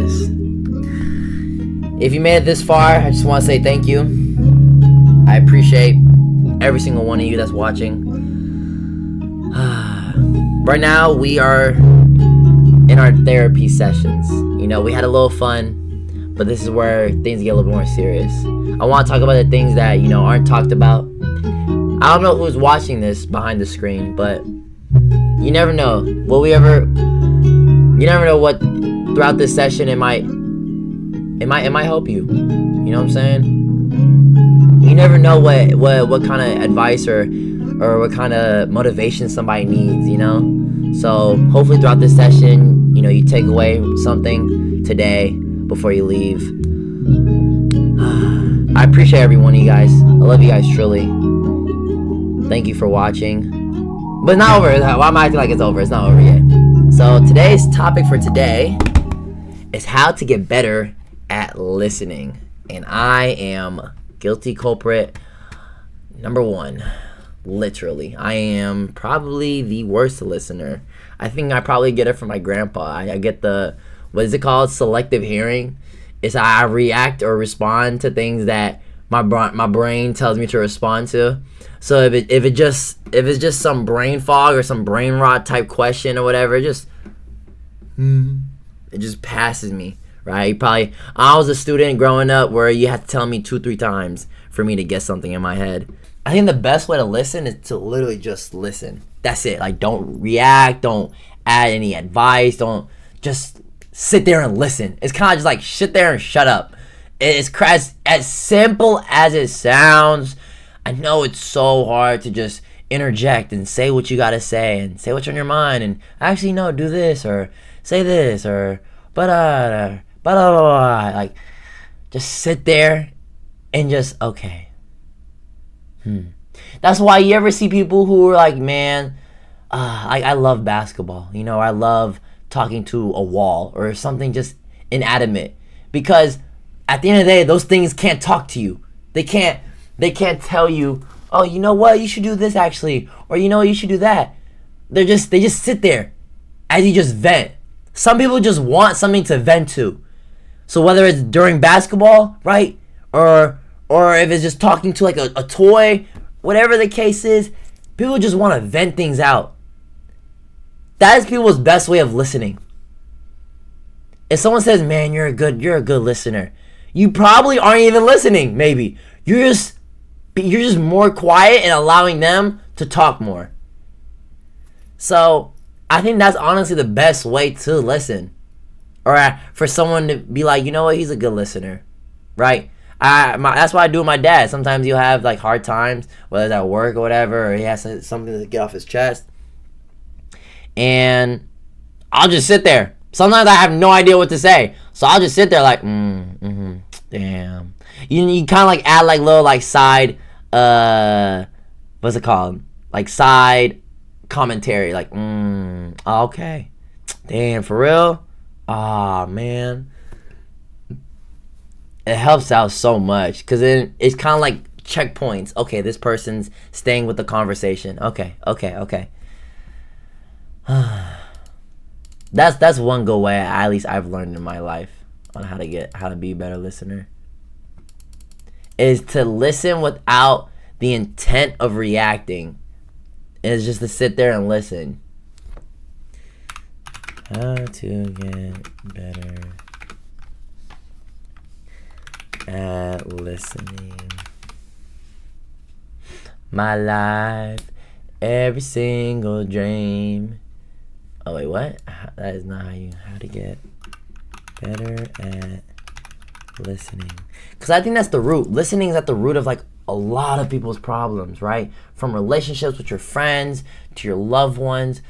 goodness. If you made it this far, I just want to say thank you. I appreciate every single one of you that's watching. Right now, we are in our therapy sessions. You know, we had a little fun, but this is where things get a little more serious. I want to talk about the things that, aren't talked about. I don't know who's watching this behind the screen, but you never know. You never know what throughout this session it might help you. You know what I'm saying? You never know what kind of advice or what kind of motivation somebody needs, So hopefully throughout this session, you take away something today before you leave. I appreciate every one of you guys. I love you guys truly. Thank you for watching. But it's not over. Why am I acting like it's over? It's not over yet. So today's topic for today is how to get better at listening. And I am guilty culprit number 1. Literally. I am probably the worst listener. I think I probably get it from my grandpa. I get what is it called? Selective hearing. It's how I react or respond to things that my brain tells me to respond to. So if it's just some brain fog or some brain rot type question or whatever, it just passes me, right? I was a student growing up where you had to tell me 2-3 times for me to get something in my head. I think the best way to listen is to literally just listen. That's it. Like, don't react, don't add any advice, don't just sit there and listen. It's kind of just like sit there and shut up. It's as simple as it sounds. I know it's so hard to just interject and say what you gotta say and say what's on your mind and actually no, do this or say this or like just sit there and just okay. That's why you ever see people who are like, man, I love basketball. I love talking to a wall or something just inanimate, because at the end of the day, those things can't talk to you. They can't tell you, oh, you know what, you should do this actually, or you should do that. They just sit there as you just vent. Some people just want something to vent to. So whether it's during basketball, right, or if it's just talking to like a toy, whatever the case is, people just want to vent things out. That is people's best way of listening. If someone says, man, you're a good listener, you probably aren't even listening. Maybe you're just more quiet and allowing them to talk more. So I think that's honestly the best way to listen, or for someone to be like, you know what, he's a good listener, right? That's what I do with my dad. Sometimes he'll have like hard times, whether it's at work or whatever, or he has something to get off his chest, and I'll just sit there. Sometimes I have no idea what to say, so I'll just sit there like, damn. You kind of like add like little like side, what's it called? Like side commentary, like, okay, damn, for real? Aw, man. It helps out so much, because then it's kind of like checkpoints. Okay, this person's staying with the conversation. Okay. That's one good way, at least I've learned in my life, on how to be a better listener, is to listen without the intent of reacting. It's just to sit there and listen. How to get better at listening. My life, every single dream. Oh wait, what? That is not how to get better at listening. Because I think that's the root. Listening is at the root of like a lot of people's problems, right? From relationships with your friends to your loved ones.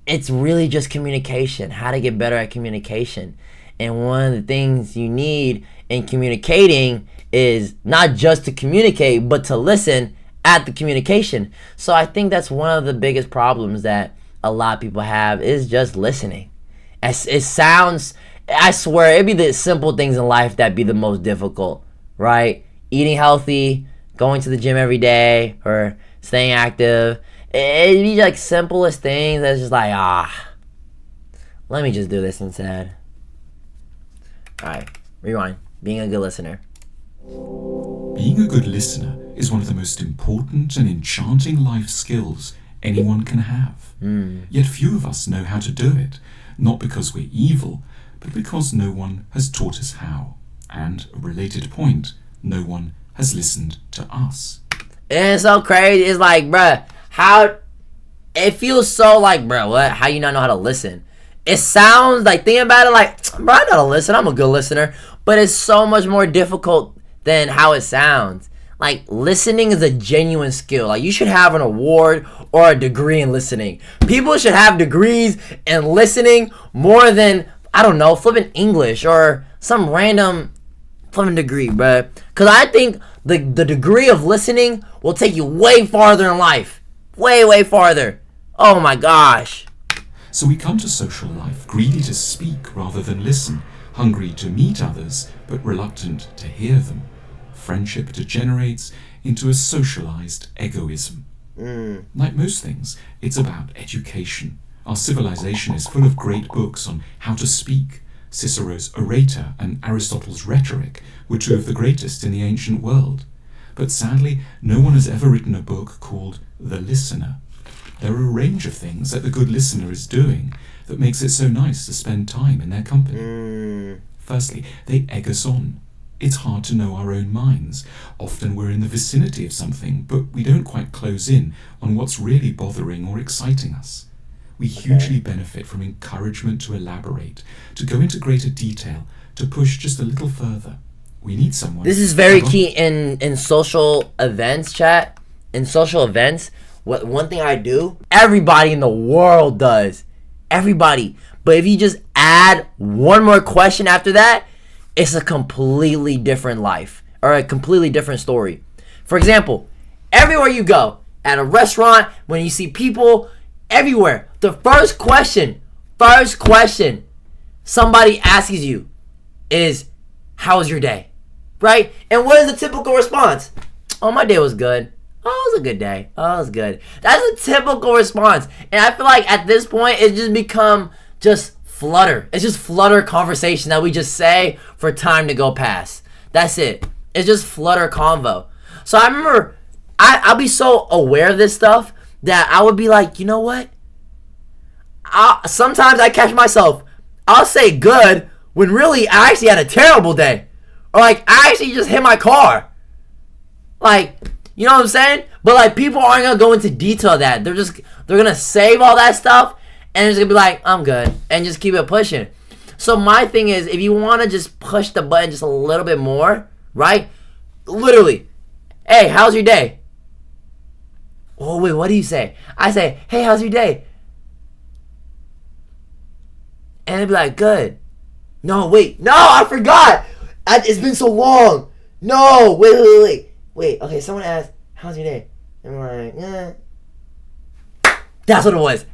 It's really just communication. How to get better at communication. And one of the things you need in communicating is not just to communicate, but to listen at the communication. So I think that's one of the biggest problems that a lot of people have, is just listening. It sounds, I swear, it'd be the simple things in life that be the most difficult, right? Eating healthy, going to the gym every day, or staying active. It'd be like simplest things that's just like, let me just do this instead. Alright, rewind. Being a good listener. Being a good listener is one of the most important and enchanting life skills anyone can have. Yet few of us know how to do it, not because we're evil, but because no one has taught us how. And, a related point, no one has listened to us. And it's so crazy. It's like, bruh, how... It feels so like, bruh, what? How you not know how to listen? It sounds like, think about it like, bruh, I know how to listen. I'm a good listener. But it's so much more difficult than how it sounds. Like, listening is a genuine skill. Like, you should have an award or a degree in listening. People should have degrees in listening more than, I don't know, flipping English or some random flipping degree, bruh. Because I think the degree of listening will take you way farther in life. Way, way farther. Oh my gosh. So we come to social life greedy to speak rather than listen, hungry to meet others but reluctant to hear them. Friendship degenerates into a socialized egoism. Like most things, it's about education. Our civilization is full of great books on how to speak. Cicero's Orator and Aristotle's Rhetoric were two of the greatest in the ancient world. But sadly, no one has ever written a book called The Listener. There are a range of things that the good listener is doing that makes it so nice to spend time in their company. Firstly, they egg us on. It's hard to know our own minds. Often we're in the vicinity of something, but we don't quite close in on what's really bothering or exciting us. We hugely benefit from encouragement to elaborate, to go into greater detail, to push just a little further. We need someone... This is very key in social events, chat. In social events, one thing I do, everybody in the world does. Everybody. But if you just add one more question after that, it's a completely different life or a completely different story. For example, everywhere you go, at a restaurant, when you see people, everywhere, the first question somebody asks you is, how was your day? Right? And what is the typical response? Oh, my day was good. Oh, it was a good day. Oh, it was good. That's a typical response. And I feel like at this point, it's just become just flutter. It's just flutter conversation that we just say for time to go past. That's it. It's just flutter convo. So I remember I'll be so aware of this stuff that I would be like, you know what? Sometimes I catch myself. I'll say good when really I actually had a terrible day. Or like I actually just hit my car. Like, you know what I'm saying? But like people aren't gonna go into detail of that. They're gonna save all that stuff and it's gonna be like, I'm good, and just keep it pushing. So my thing is, if you wanna just push the button just a little bit more, right? Literally, hey, how's your day? Oh wait, what do you say? I say, hey, how's your day? And they'd be like, good. No, wait, no, I forgot. It's been so long. No, wait. Okay, someone asked, how's your day? And I'm like, eh. That's what it was.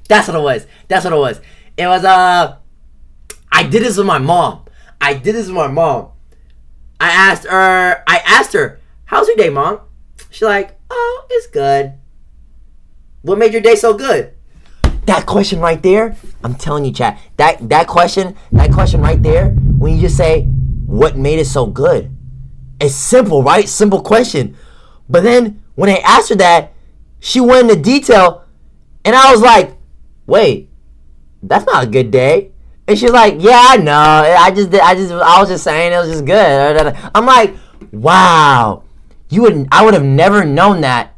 It was, I did this with my mom. I asked her, how's your day, Mom? She's like, oh, it's good. What made your day so good? That question right there, I'm telling you, chat, that question right there, when you just say, what made it so good? It's simple, right? Simple question. But then, when I asked her that, she went into detail, and I was like, wait, that's not a good day. And she's like, yeah, I know. I was just saying it was just good. I'm like, wow. I would have never known that,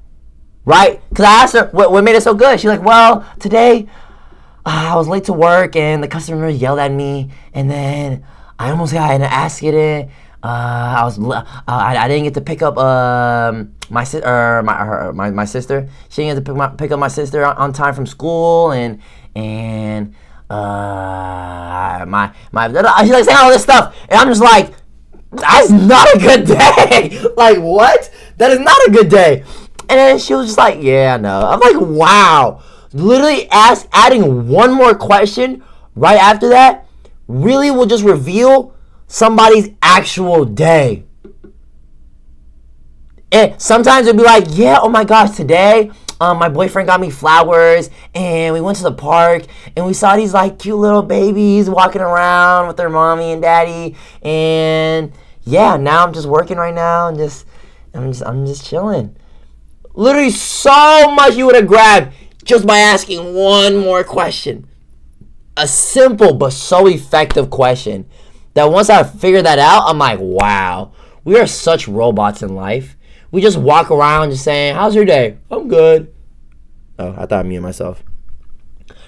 right? Because I asked her, what made it so good? She's like, well, today, I was late to work, and the customer yelled at me, and then I almost got in an accident. I didn't get to pick up my sister. She didn't get to pick up my sister on time from school, and she's like saying all this stuff, and I'm just like, that's not a good day. Like, what? That is not a good day. And then she was just like, yeah, I know. I'm like, wow. Literally adding one more question right after that really will just reveal somebody's actual day. And sometimes it'll be like, yeah, oh my gosh, today my boyfriend got me flowers, and we went to the park, and we saw these like cute little babies walking around with their mommy and daddy, and yeah, now I'm just working right now, and I'm just chilling. Literally, so much you would have grabbed just by asking one more question. A simple but so effective question that once I figured that out, I'm like, wow, we are such robots in life. We just walk around just saying, how's your day? I'm good. Oh, I thought I muted myself.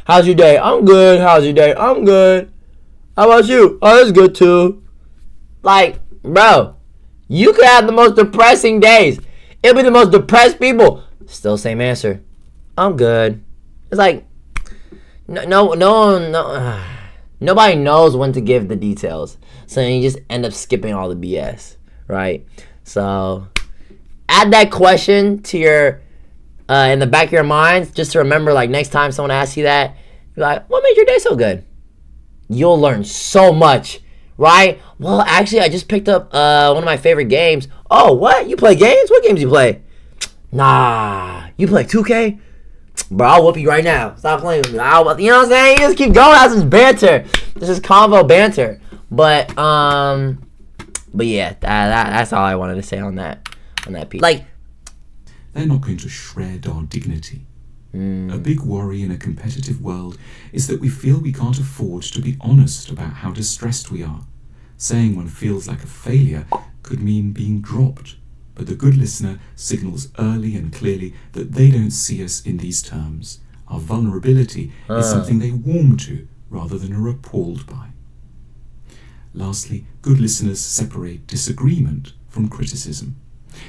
How's your day? I'm good. How's your day? I'm good. How about you? Oh, it's good too. Like, bro, you could have the most depressing days. It'll be the most depressed people. Still same answer. I'm good. It's like, no, nobody knows when to give the details. So you just end up skipping all the BS, right? So add that question to your in the back of your mind, just to remember, like, next time someone asks you that, you're like, what made your day so good? You'll learn so much, right? Well, actually, I just picked up one of my favorite games. Oh, what? You play games? What games you play? Nah, you play 2K? Bro, I'll whoop you right now. Stop playing with me. You know what I'm saying? You just keep going. That's just banter. This is convo banter. But yeah, that's all I wanted to say on that piece. Like, they're not going to shred our dignity. A big worry in a competitive world is that we feel we can't afford to be honest about how distressed we are. Saying one feels like a failure could mean being dropped, but the good listener signals early and clearly that they don't see us in these terms. Our vulnerability is something they warm to rather than are appalled by. Lastly, good listeners separate disagreement from criticism.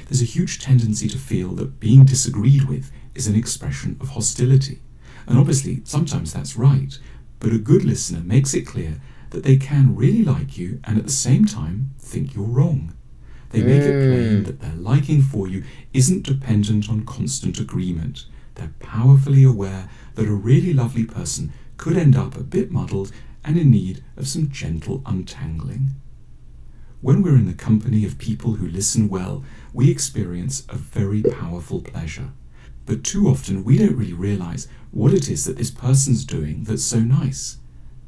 There's a huge tendency to feel that being disagreed with is an expression of hostility. And obviously, sometimes that's right, but a good listener makes it clear that they can really like you and at the same time think you're wrong. They make it plain that their liking for you isn't dependent on constant agreement. They're powerfully aware that a really lovely person could end up a bit muddled and in need of some gentle untangling. When we're in the company of people who listen well, we experience a very powerful pleasure. But too often we don't really realize what it is that this person's doing that's so nice.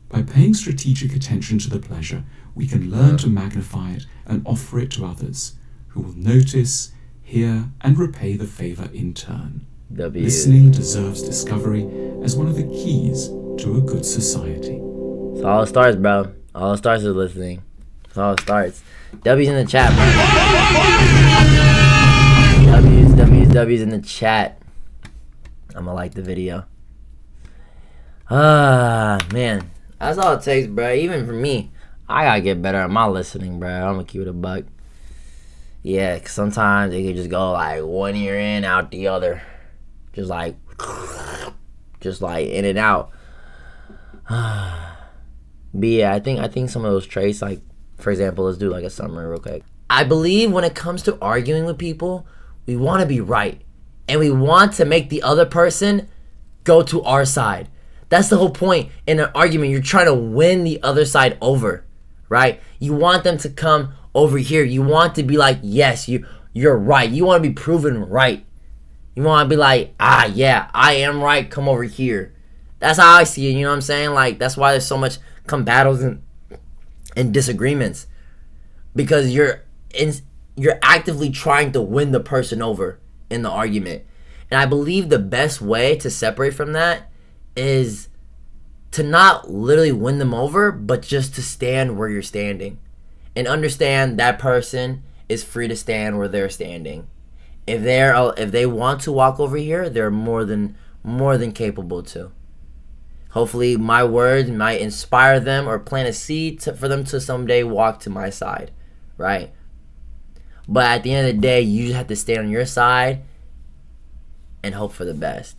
By paying strategic attention to the pleasure, we can learn to magnify it and offer it to others, who will notice, hear, and repay the favor in turn. Listening deserves discovery as one of the keys to a good society. It's all it starts, bro. All it starts is listening. That's all it starts. W's in the chat, bro. W's in the chat. I'm gonna like the video. Man. That's all it takes, bro. Even for me, I gotta get better at my listening, bro. I'm gonna keep it a buck. Yeah, cause sometimes it can just go like one ear in, out the other. Just like in and out. But yeah, I think some of those traits, like, for example, let's do like a summary real quick. I believe when it comes to arguing with people, we want to be right. And we want to make the other person go to our side. That's the whole point in an argument. You're trying to win the other side over, right? You want them to come over here. You want to be like, yes, you're right. You want to be proven right. You want to be like, yeah, I am right. Come over here. That's how I see it. You know what I'm saying? Like, that's why there's so much battles and disagreements, because you're actively trying to win the person over in the argument. And I believe the best way to separate from that is to not literally win them over, but just to stand where you're standing and understand that person is free to stand where they're standing. If they want to walk over here, they're more than capable to. Hopefully my words might inspire them or plant a seed for them to someday walk to my side, right? But at the end of the day, you just have to stay on your side and hope for the best.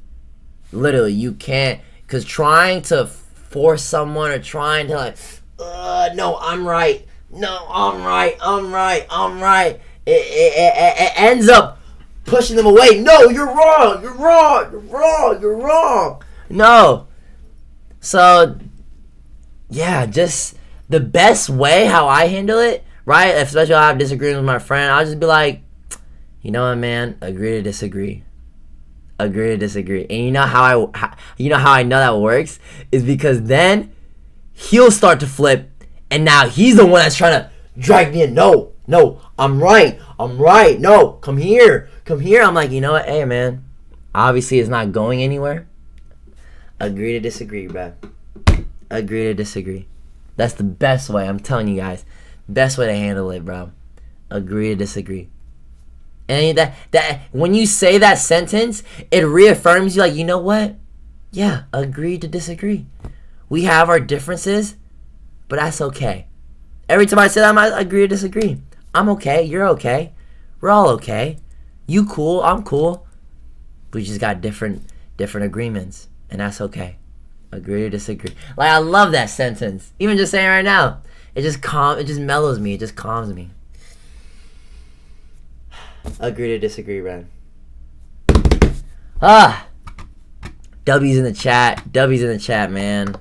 Literally, you can't, because trying to force someone or trying to like, no, I'm right. No, I'm right. It ends up pushing them away. No, you're wrong. No. So, yeah, just the best way how I handle it, right? Especially if I have disagreements with my friend, I'll just be like, you know what, man? Agree to disagree. Agree to disagree. And you know how I know that works is because then he'll start to flip, and now he's the one that's trying to drag me in. No, I'm right. No, come here. I'm like, you know what? Hey, man, obviously it's not going anywhere. Agree to disagree, bruh. Agree to disagree. That's the best way. I'm telling you guys, best way to handle it, bro. Agree to disagree. And that when you say that sentence, it reaffirms you, like, you know what? Yeah, agree to disagree. We have our differences, but that's okay. Every time I say that, I agree to disagree. I'm okay. You're okay. We're all okay. You cool. I'm cool. We just got different agreements, and that's okay. Agree to disagree. Like, I love that sentence. Even just saying it right now, it just mellows me. It just calms me. Agree to disagree, man. W's in the chat, man.